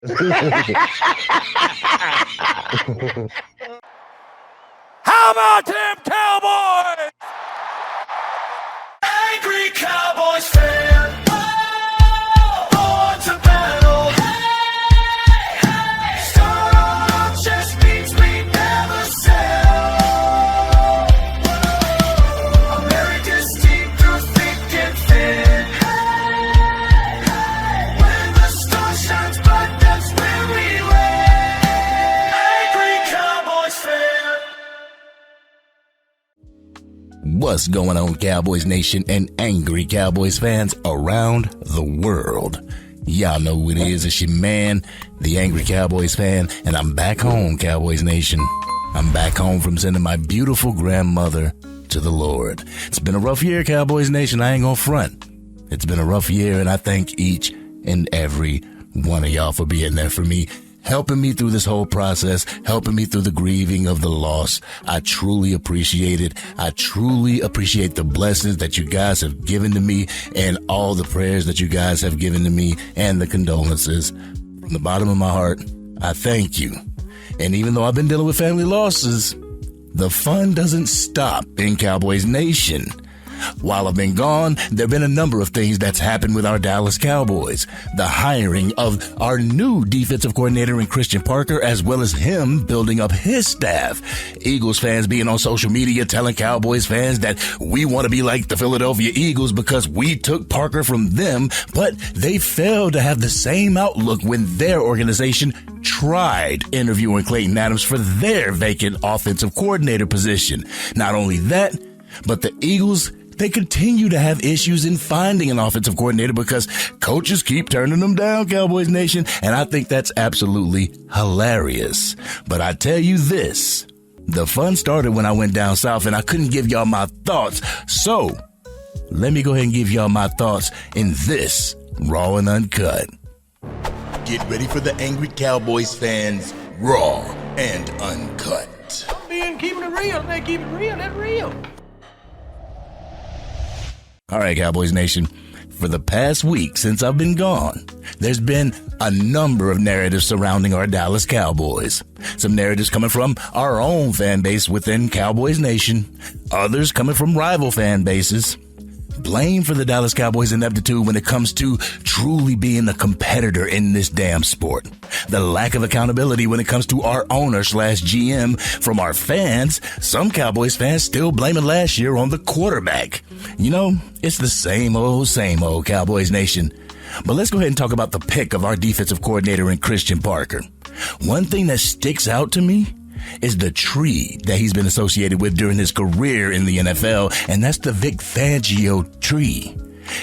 How about them Cowboys? Angry Cowboys fan. Born to battle. Start just means we never sell. America's team through thick and thin. When the star shines bright, that's when we win. Angry Cowboys fan. What's going on, Cowboys Nation and angry Cowboys fans around the world? Y'all know who it is. It's your man, the Angry Cowboys fan, and I'm back home, Cowboys Nation. I'm back home from sending my beautiful grandmother to the Lord. It's been a rough year, Cowboys Nation. I ain't gonna front. It's been a rough year, and I thank each and every one of y'all for being there for me, helping me through this whole process, helping me through the grieving of the loss. I truly appreciate it. I truly appreciate the blessings that you guys have given to me and all the prayers that you guys have given to me and the condolences. From the bottom of my heart, I thank you. And even though I've been dealing with family losses, the fun doesn't stop in Cowboys Nation. While I've been gone, there have been a number of things that's happened with our Dallas Cowboys. The hiring of our new defensive coordinator in Christian Parker, as well as him building up his staff. Eagles fans being on social media telling Cowboys fans that we want to be like the Philadelphia Eagles because we took Parker from them, but they failed to have the same outlook when their organization tried interviewing Clayton Adams for their vacant offensive coordinator position. Not only that, but the Eagles, they continue to have issues in finding an offensive coordinator because coaches keep turning them down, Cowboys Nation, and I think that's absolutely hilarious. But I tell you this, the fun started when I went down south and I couldn't give y'all my thoughts. So let me go ahead and give y'all my thoughts in this Raw and Uncut. Get ready for the Angry Cowboys fans, Raw and Uncut. Being keeping it real, they keep it real, that's real. All right, Cowboys Nation, for the past week since I've been gone, there's been a number of narratives surrounding our Dallas Cowboys. Some narratives coming from our own fan base within Cowboys Nation, others coming from rival fan bases. Blame for the Dallas Cowboys' ineptitude when it comes to truly being a competitor in this damn sport. The lack of accountability when it comes to our owner/GM from our fans. Some Cowboys fans still blaming last year on the quarterback. You know, it's the same old Cowboys Nation. But let's go ahead and talk about the pick of our defensive coordinator in Christian Parker. One thing that sticks out to me is the tree that he's been associated with during his career in the NFL, and that's the Vic Fangio tree.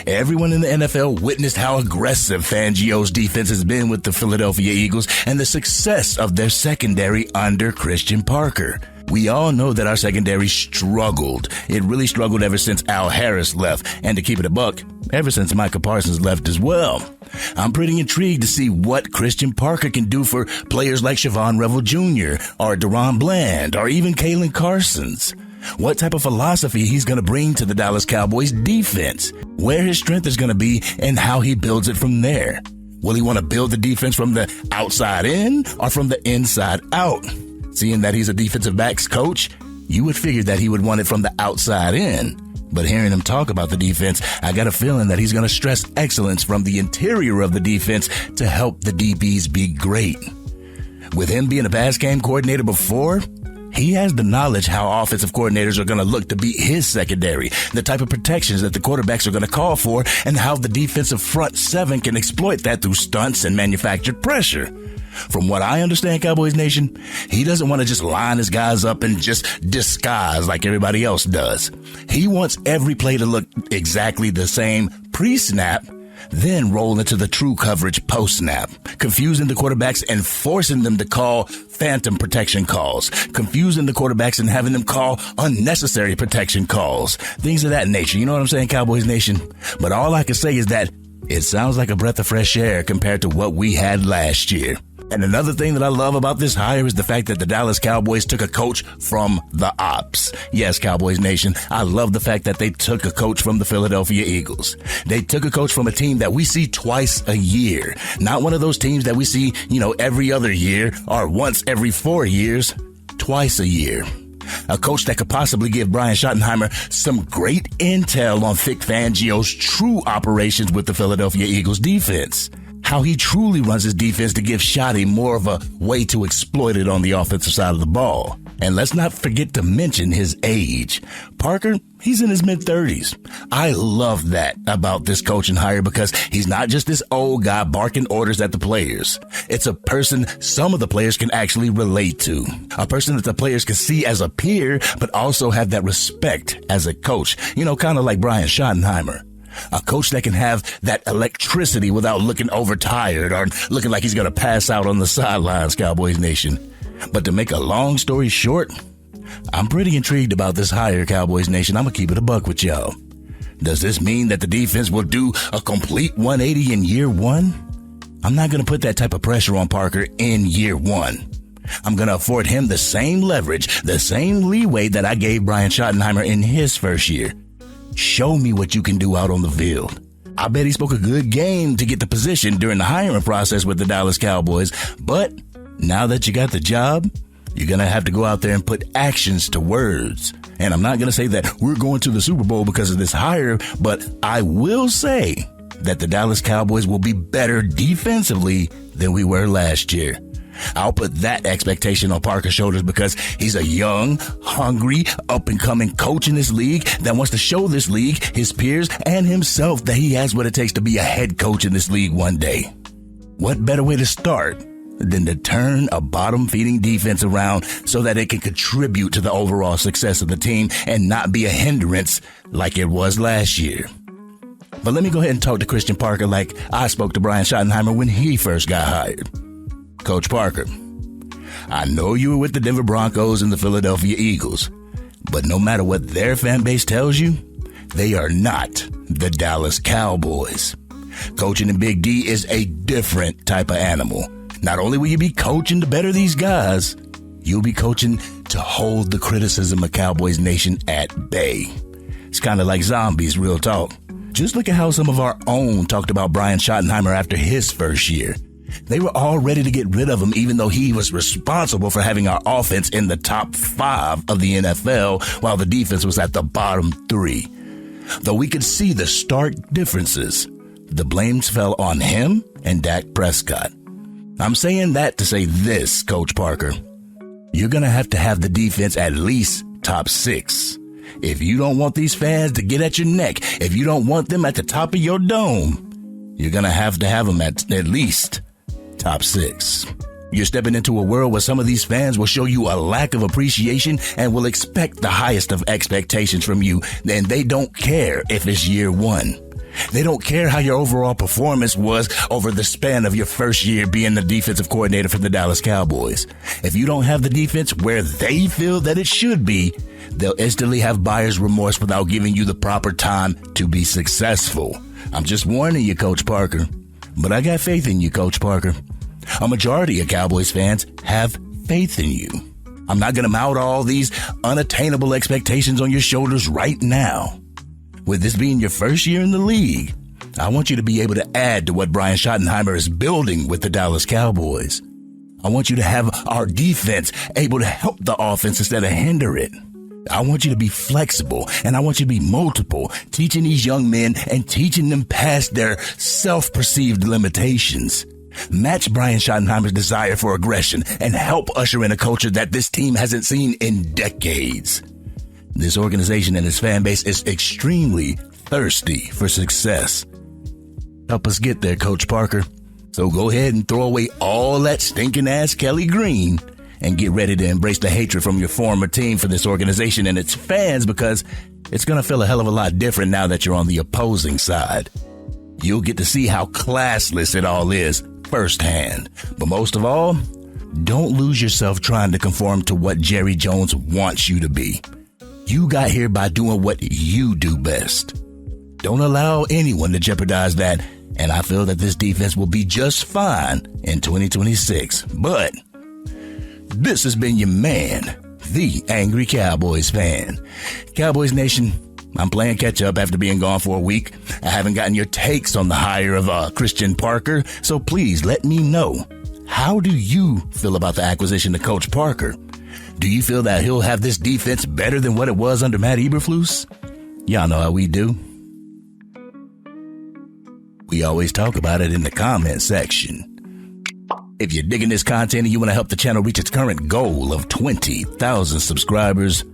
Everyone in the NFL witnessed how aggressive Fangio's defense has been with the Philadelphia Eagles and the success of their secondary under Christian Parker. We all know that our secondary struggled. It really struggled ever since Al Harris left, and to keep it a buck, ever since Micah Parsons left as well. I'm pretty intrigued to see what Christian Parker can do for players like Siobhan Revel Jr. or Deron Bland or even Kalen Carsons. What type of philosophy he's going to bring to the Dallas Cowboys defense, where his strength is going to be, and how he builds it from there. Will he want to build the defense from the outside in or from the inside out? Seeing that he's a defensive backs coach, you would figure that he would want it from the outside in. But hearing him talk about the defense, I got a feeling that he's going to stress excellence from the interior of the defense to help the DBs be great. With him being a pass game coordinator before, he has the knowledge how offensive coordinators are going to look to beat his secondary, the type of protections that the quarterbacks are going to call for, and how the defensive front seven can exploit that through stunts and manufactured pressure. From what I understand, Cowboys Nation, he doesn't want to just line his guys up and just disguise like everybody else does. He wants every play to look exactly the same pre-snap, then roll into the true coverage post-snap, confusing the quarterbacks and forcing them to call phantom protection calls, confusing the quarterbacks and having them call unnecessary protection calls, things of that nature. You know what I'm saying, Cowboys Nation? But all I can say is that it sounds like a breath of fresh air compared to what we had last year. And another thing that I love about this hire is the fact that the Dallas Cowboys took a coach from the ops. Yes, Cowboys Nation, I love the fact that they took a coach from the Philadelphia Eagles. They took a coach from a team that we see twice a year. Not one of those teams that we see, every other year or once every 4 years. Twice a year. A coach that could possibly give Brian Schottenheimer some great intel on Vic Fangio's true operations with the Philadelphia Eagles defense. How he truly runs his defense to give Schotty more of a way to exploit it on the offensive side of the ball. And let's not forget to mention his age. Parker, he's in his mid-30s. I love that about this coaching hire because he's not just this old guy barking orders at the players. It's a person some of the players can actually relate to. A person that the players can see as a peer, but also have that respect as a coach. Kind of like Brian Schottenheimer. A coach that can have that electricity without looking overtired or looking like he's going to pass out on the sidelines, Cowboys Nation. But to make a long story short, I'm pretty intrigued about this hire, Cowboys Nation. I'm going to keep it a buck with y'all. Does this mean that the defense will do a complete 180 in year one? I'm not going to put that type of pressure on Parker in year one. I'm going to afford him the same leverage, the same leeway that I gave Brian Schottenheimer in his first year. Show me what you can do out on the field. I bet he spoke a good game to get the position during the hiring process with the Dallas Cowboys. But now that you got the job, you're going to have to go out there and put actions to words. And I'm not going to say that we're going to the Super Bowl because of this hire, but I will say that the Dallas Cowboys will be better defensively than we were last year. I'll put that expectation on Parker's shoulders because he's a young, hungry, up-and-coming coach in this league that wants to show this league, his peers, and himself that he has what it takes to be a head coach in this league one day. What better way to start than to turn a bottom-feeding defense around so that it can contribute to the overall success of the team and not be a hindrance like it was last year? But let me go ahead and talk to Christian Parker like I spoke to Brian Schottenheimer when he first got hired. Coach Parker, I know you were with the Denver Broncos and the Philadelphia Eagles, but no matter what their fan base tells you, they are not the Dallas Cowboys. Coaching in Big D is a different type of animal. Not only will you be coaching to better these guys, you'll be coaching to hold the criticism of Cowboys Nation at bay. It's kind of like zombies, real talk. Just look at how some of our own talked about Brian Schottenheimer after his first year. They were all ready to get rid of him, even though he was responsible for having our offense in the top 5 of the NFL, while the defense was at the bottom 3. Though we could see the stark differences, the blames fell on him and Dak Prescott. I'm saying that to say this, Coach Parker. You're going to have the defense at least top 6. If you don't want these fans to get at your neck, if you don't want them at the top of your dome, you're going to have them at least top 6. You're stepping into a world where some of these fans will show you a lack of appreciation and will expect the highest of expectations from you. And they don't care if it's year one. They don't care how your overall performance was over the span of your first year being the defensive coordinator for the Dallas Cowboys. If you don't have the defense where they feel that it should be, they'll instantly have buyer's remorse without giving you the proper time to be successful. I'm just warning you, Coach Parker. But I got faith in you, Coach Parker. A majority of Cowboys fans have faith in you. I'm not going to mount all these unattainable expectations on your shoulders right now. With this being your first year in the league, I want you to be able to add to what Brian Schottenheimer is building with the Dallas Cowboys. I want you to have our defense able to help the offense instead of hinder it. I want you to be flexible, and I want you to be multiple, teaching these young men and teaching them past their self-perceived limitations. Match Brian Schottenheimer's desire for aggression and help usher in a culture that this team hasn't seen in decades. This organization and its fan base is extremely thirsty for success. Help us get there, Coach Parker. So go ahead and throw away all that stinking ass Kelly Green and get ready to embrace the hatred from your former team for this organization and its fans, because it's going to feel a hell of a lot different now that you're on the opposing side. You'll get to see how classless it all is firsthand. But most of all, don't lose yourself trying to conform to what Jerry Jones wants you to be. You got here by doing what you do best. Don't allow anyone to jeopardize that And I feel that this defense will be just fine in 2026. But this has been your man, the Angry Cowboys fan. Cowboys Nation, I'm playing catch up after being gone for a week. I haven't gotten your takes on the hire of Christian Parker, so please let me know. How do you feel about the acquisition of Coach Parker? Do you feel that he'll have this defense better than what it was under Matt Eberflus? Y'all know how we do. We always talk about it in the comment section. If you're digging this content and you want to help the channel reach its current goal of 20,000 subscribers,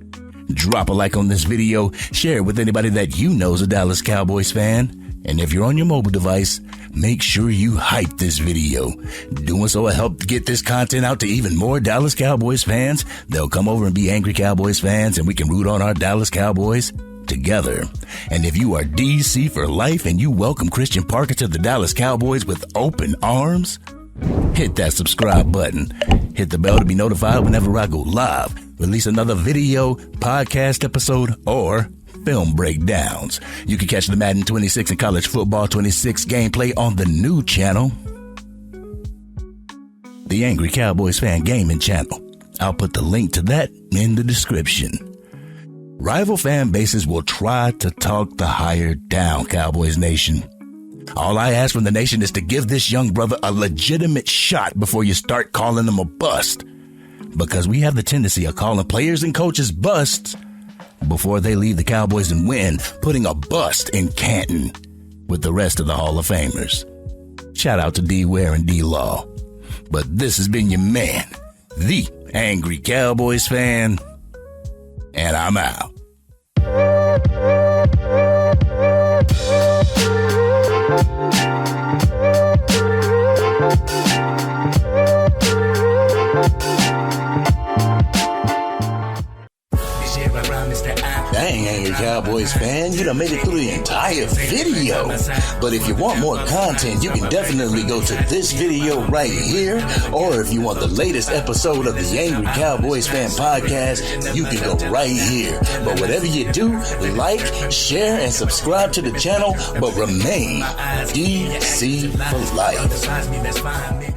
drop a like on this video, share it with anybody that you know is a Dallas Cowboys fan, and if you're on your mobile device, make sure you hype this video. Doing so will help get this content out to even more Dallas Cowboys fans. They'll come over and be Angry Cowboys fans, and we can root on our Dallas Cowboys together. And if you are DC for life and you welcome Christian Parker to the Dallas Cowboys with open arms, hit that subscribe button. Hit the bell to be notified whenever I go live, release another video, podcast episode, or film breakdowns. You can catch the Madden 26 and College Football 26 gameplay on the new channel, the Angry Cowboys Fan Gaming Channel. I'll put the link to that in the description. Rival fan bases will try to talk the hire down, Cowboys Nation. All I ask from the nation is to give this young brother a legitimate shot before you start calling him a bust. Because we have the tendency of calling players and coaches busts before they leave the Cowboys and win, putting a bust in Canton with the rest of the Hall of Famers. Shout out to D. Ware and D. Law. But this has been your man, the Angry Cowboys fan, and I'm out. Dang, Angry Cowboys fan, you done made it through the entire video. But if you want more content, you can definitely go to this video right here. Or if you want the latest episode of the Angry Cowboys Fan Podcast, you can go right here. But whatever you do, like, share, and subscribe to the channel, but remain DC for life.